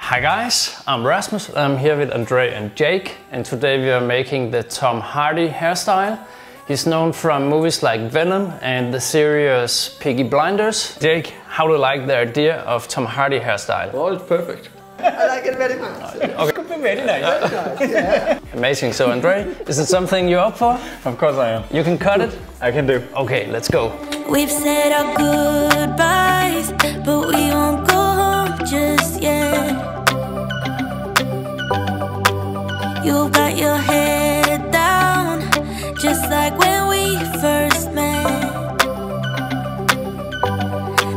Hi guys, I'm Rasmus. I'm here with Andre and Jake, and today we are making the Tom Hardy hairstyle. He's known from movies like Venom and the series Peaky Blinders. Jake, how do you like the idea of Tom Hardy hairstyle? Well, it's perfect. I like it very much. Okay. Could be very nice. Yeah. Amazing. So Andre, is it something you're up for? Of course I am. You can cut it? I can do. Okay, let's go. We've said our goodbyes, but we won't go home just yet. You got your head down, just like when we first met.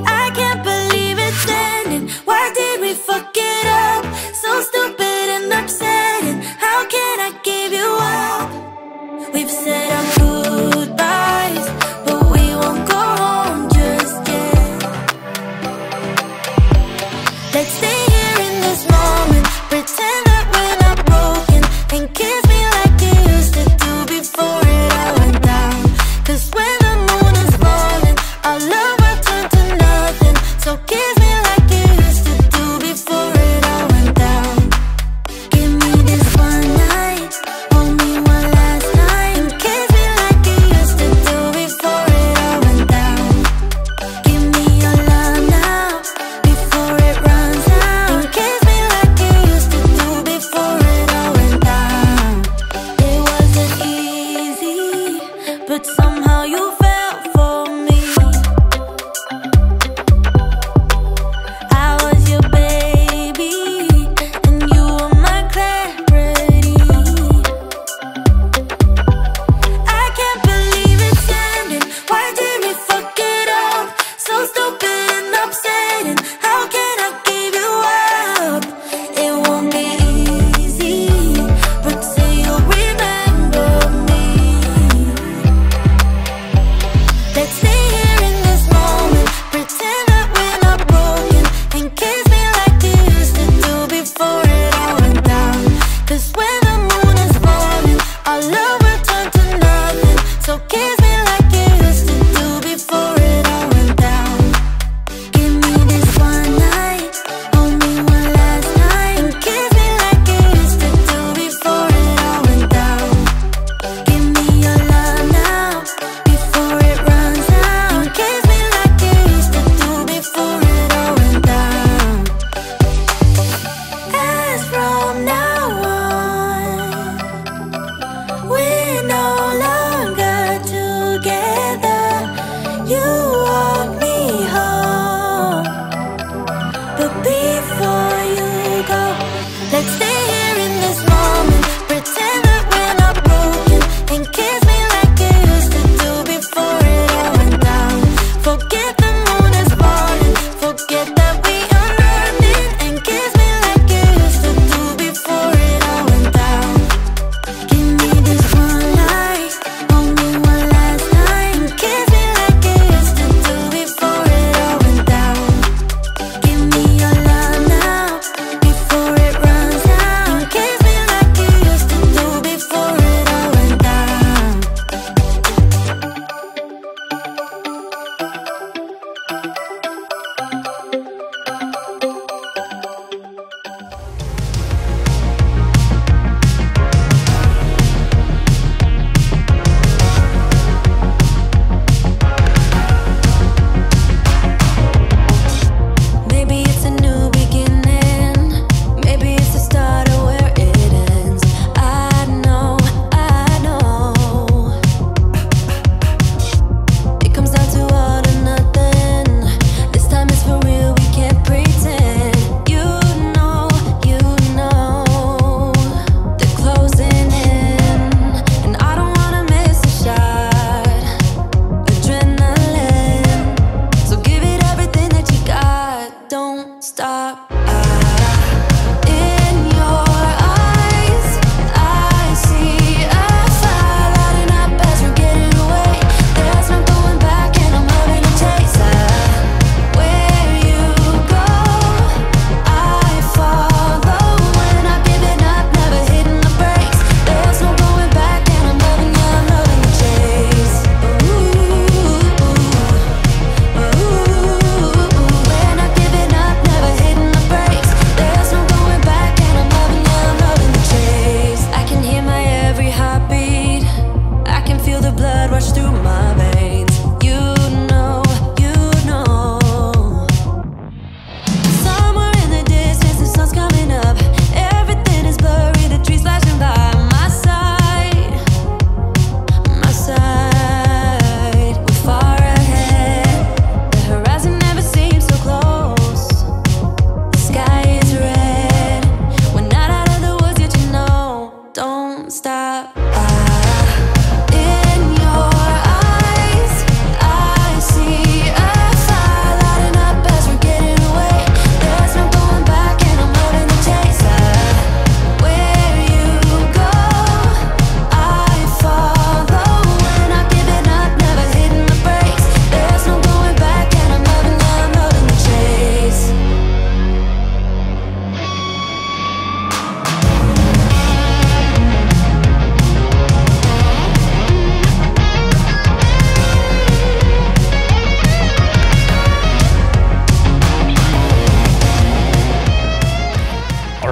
I can't believe it's ending. Why did we fuck it up? So stupid and upsetting. How can I give you up? We've said our goodbyes, but we won't go home just yet. Let's stay here in this moment, pretend that we're not broken, and kiss me like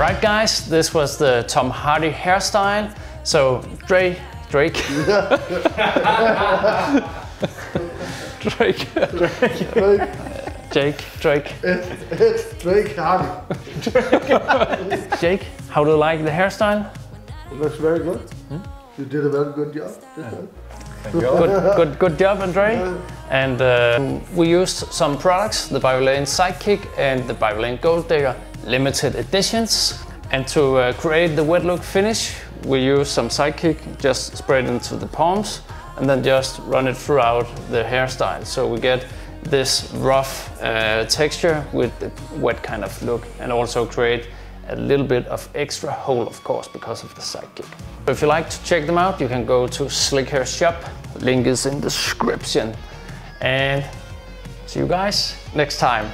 Alright guys, this was the Tom Hardy hairstyle. So Drake. Drake. Drake. It's Drake Hardy. Jake, how do you like the hairstyle? It looks very good. You did a very good job. Good job, Andre. And we used some products, the Vilain SIDEKICK and the Vilain Gold Digger limited editions. And to create the wet look finish, we use some SIDEKICK, just spread into the palms, and then just run it throughout the hairstyle. So we get this rough texture with the wet kind of look, and also create a little bit of extra hold, of course, because of the SIDEKICK. If you like to check them out, you can go to Slikhaar shop. Link is in the description. And see you guys next time.